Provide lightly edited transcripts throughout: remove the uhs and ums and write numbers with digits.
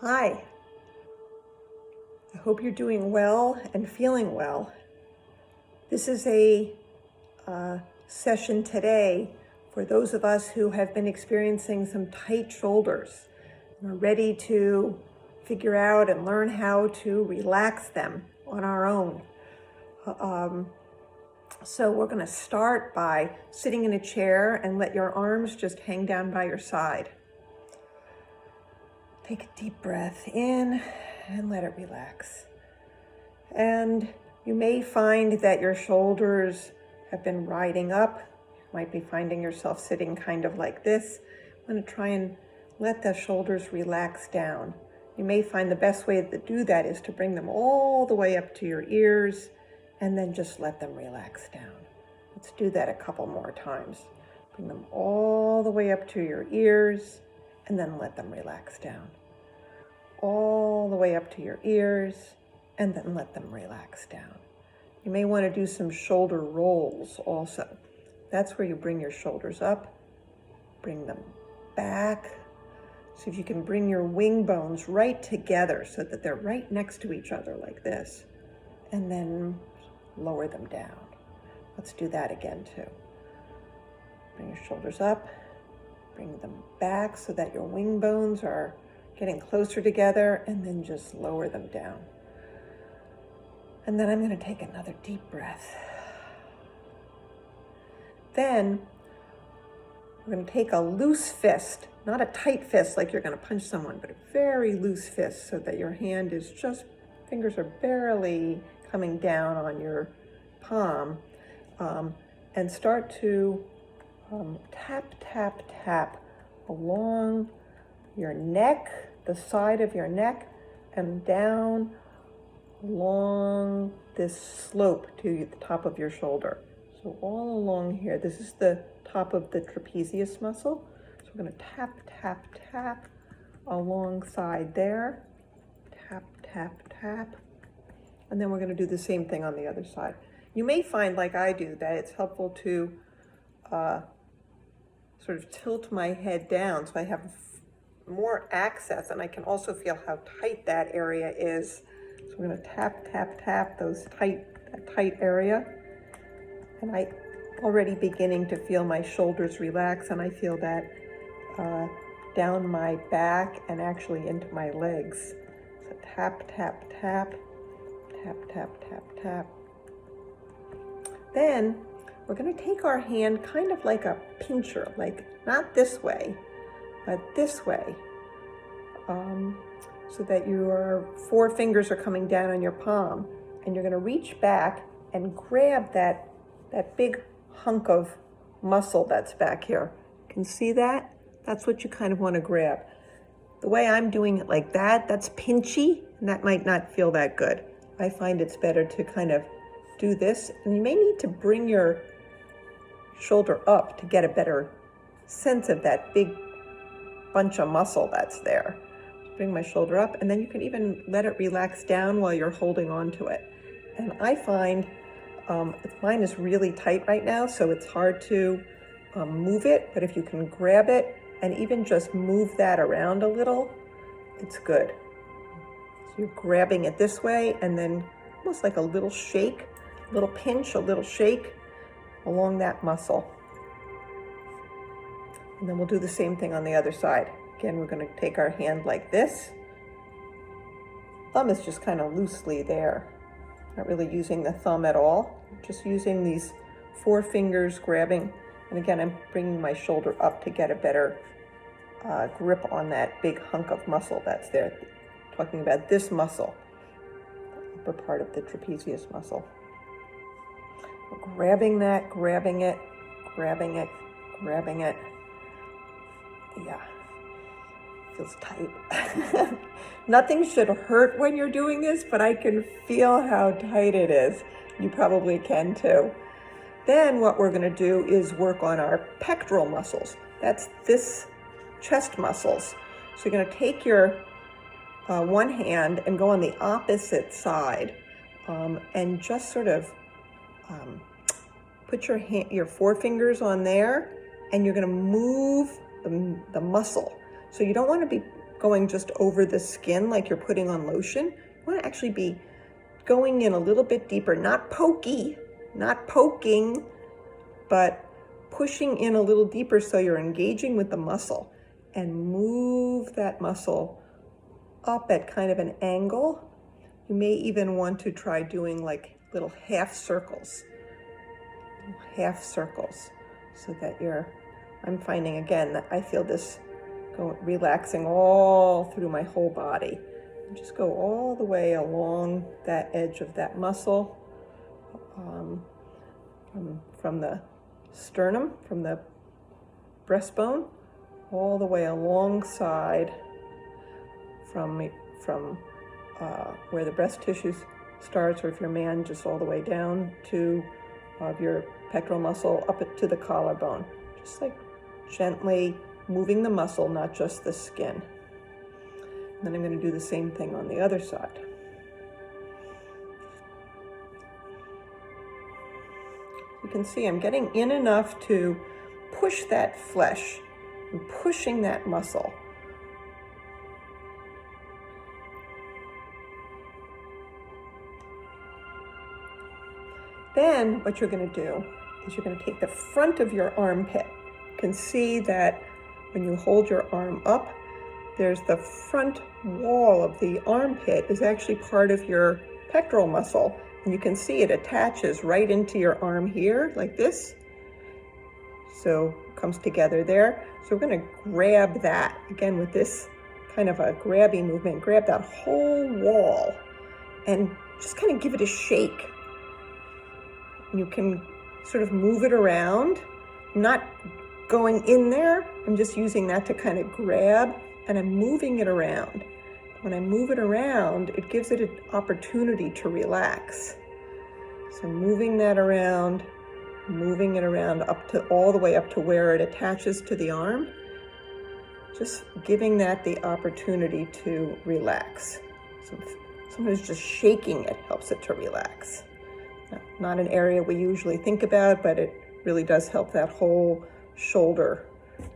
Hi, I hope you're doing well and feeling well. This is a session today for those of us who have been experiencing some tight shoulders and are ready to figure out and learn how to relax them on our own. So we're going to start by sitting in a chair and let your arms just hang down by your side. Take a deep breath in and let it relax. And you may find that your shoulders have been riding up. You might be finding yourself sitting kind of like this. I'm going to try and let the shoulders relax down. You may find the best way to do that is to bring them all the way up to your ears and then just let them relax down. Let's do that a couple more times. Bring them all the way up to your ears and then let them relax down. All the way up to your ears and then let them relax down. You may want to do some shoulder rolls also. That's where you bring your shoulders up, bring them back. See if you can bring your wing bones right together so that they're right next to each other like this, and then lower them down. Let's do that again too. Bring your shoulders up, bring them back so that your wing bones are getting closer together, and then just lower them down. And then I'm going to take another deep breath. Then we're going to take a loose fist, not a tight fist like you're going to punch someone, but a very loose fist so that your hand is just, fingers are barely coming down on your palm, and start to tap, tap, tap along your neck, the side of your neck, and down along this slope to the top of your shoulder. So all along here, this is the top of the trapezius muscle. So we're going to tap, tap, tap alongside there. Tap, tap, tap. And then we're going to do the same thing on the other side. You may find, like I do, that it's helpful to sort of tilt my head down so I have more access, and I can also feel how tight that area is. So we're going to tap, tap, tap that tight area. And I already beginning to feel my shoulders relax, and I feel that down my back and actually into my legs. So tap, tap, tap, tap, tap, tap, tap. Then we're going to take our hand kind of like a pincher, like not this way, but this way, so that your four fingers are coming down on your palm, and you're going to reach back and grab that big hunk of muscle that's back here. You can see that? That's what you kind of want to grab. The way I'm doing it like that, that's pinchy, and that might not feel that good. I find it's better to kind of do this, and you may need to bring your shoulder up to get a better sense of that big bunch of muscle that's there. Bring my shoulder up, and then you can even let it relax down while you're holding on to it. And I find mine is really tight right now, so it's hard to move it, but if you can grab it and even just move that around a little, it's good. So you're grabbing it this way, and then almost like a little shake, a little pinch, a little shake along that muscle. And then we'll do the same thing on the other side. Again, we're going to take our hand like this. Thumb is just kind of loosely there. Not really using the thumb at all. Just using these four fingers grabbing. And again, I'm bringing my shoulder up to get a better grip on that big hunk of muscle that's there. Talking about this muscle, the upper part of the trapezius muscle. We're grabbing that, grabbing it, grabbing it, grabbing it. Yeah, feels tight. Nothing should hurt when you're doing this, but I can feel how tight it is. You probably can too. Then what we're going to do is work on our pectoral muscles. That's this chest muscles. So you're going to take your one hand and go on the opposite side, and just sort of put your forefingers on there, and you're going to move the muscle. So you don't want to be going just over the skin like you're putting on lotion. You want to actually be going in a little bit deeper, not pokey, not poking, but pushing in a little deeper so you're engaging with the muscle, and move that muscle up at kind of an angle. You may even want to try doing like little half circles, so that I'm finding again that I feel this relaxing all through my whole body. And just go all the way along that edge of that muscle, from the sternum, from the breastbone, all the way alongside from where the breast tissue starts, or if you're a man, just all the way down to your pectoral muscle up to the collarbone. Just like gently moving the muscle, not just the skin. And then I'm going to do the same thing on the other side. You can see I'm getting in enough to push that flesh and pushing that muscle. Then what you're going to do is you're going to take the front of your armpit. You can see that when you hold your arm up, there's the front wall of the armpit is actually part of your pectoral muscle. And you can see it attaches right into your arm here, like this. So it comes together there. So we're going to grab that, again with this kind of a grabby movement, grab that whole wall and just kind of give it a shake. You can sort of move it around. I'm not going in there, I'm just using that to kind of grab, and I'm moving it around. When I move it around, it gives it an opportunity to relax. So moving that around, moving it around up to all the way up to where it attaches to the arm, just giving that the opportunity to relax. So sometimes just shaking it helps it to relax. Not an area we usually think about, but it really does help that whole shoulder.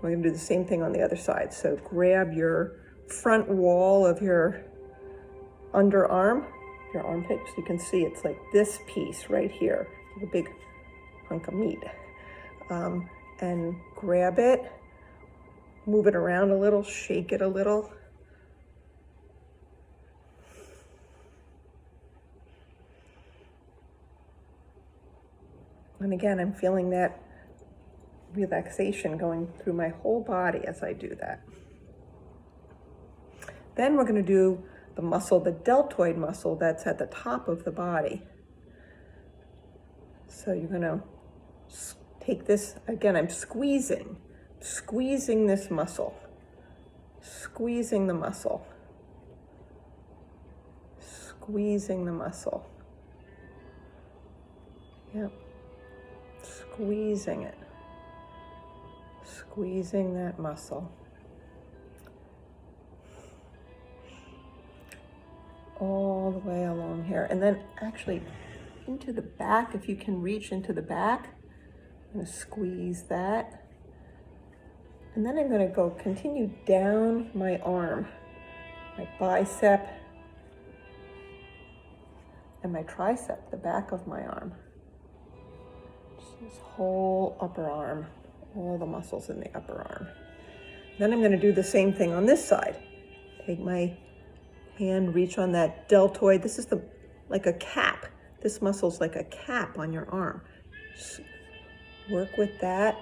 We're going to do the same thing on the other side. So grab your front wall of your underarm, your armpit, so you can see it's like this piece right here, like a big hunk of meat. And grab it, move it around a little, shake it a little. And again, I'm feeling that relaxation going through my whole body as I do that. Then we're going to do the muscle, the deltoid muscle that's at the top of the body. So you're going to take this, again, I'm squeezing this muscle, squeezing the muscle, squeezing the muscle. Yep. Squeezing it, squeezing that muscle. All the way along here. And then actually into the back, if you can reach into the back, I'm going to squeeze that. And then I'm going to go continue down my arm, my bicep and my tricep, the back of my arm. This whole upper arm, all the muscles in the upper arm. Then I'm going to do the same thing on this side. Take my hand, reach on that deltoid. This is like a cap. This muscle's like a cap on your arm. Just work with that.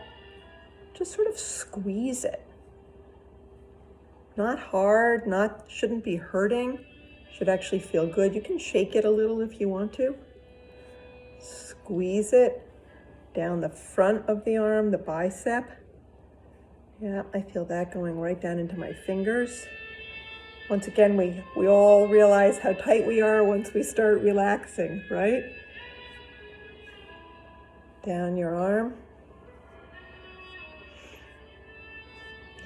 Just sort of squeeze it. Not hard, shouldn't be hurting. Should actually feel good. You can shake it a little if you want to. Squeeze it down the front of the arm, the bicep. Yeah, I feel that going right down into my fingers. Once again, we all realize how tight we are once we start relaxing, right? Down your arm.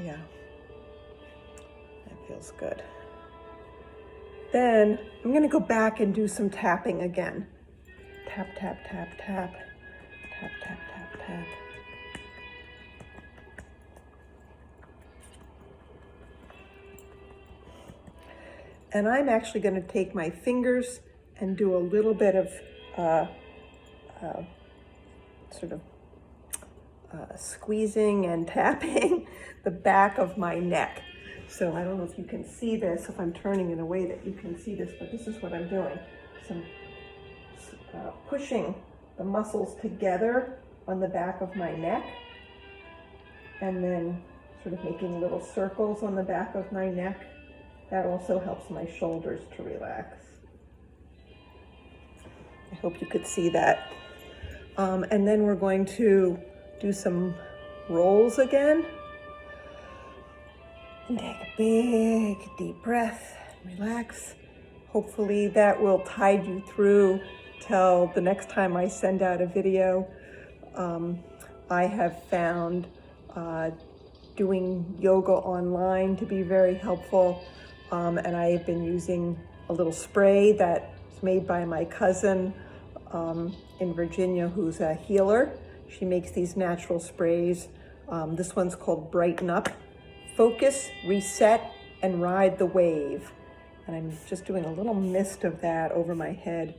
Yeah, that feels good. Then I'm going to go back and do some tapping again. Tap, tap, tap, tap. Tap, tap, tap, tap. And I'm actually going to take my fingers and do a little bit of squeezing and tapping the back of my neck. So I don't know if you can see this, if I'm turning in a way that you can see this, but this is what I'm doing. So I'm pushing the muscles together on the back of my neck, and then sort of making little circles on the back of my neck. That also helps my shoulders to relax. I hope you could see that. And then we're going to do some rolls again. And take a big, deep breath, relax. Hopefully that will tide you through till the next time I send out a video. I have found doing yoga online to be very helpful. And I have been using a little spray that's made by my cousin in Virginia, who's a healer. She makes these natural sprays. This one's called Brighten Up. Focus, reset, and ride the wave. And I'm just doing a little mist of that over my head.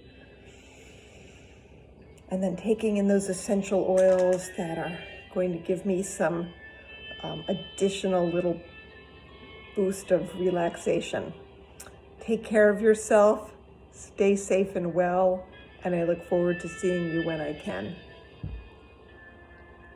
And then taking in those essential oils that are going to give me some additional little boost of relaxation. Take care of yourself, stay safe and well, and I look forward to seeing you when I can.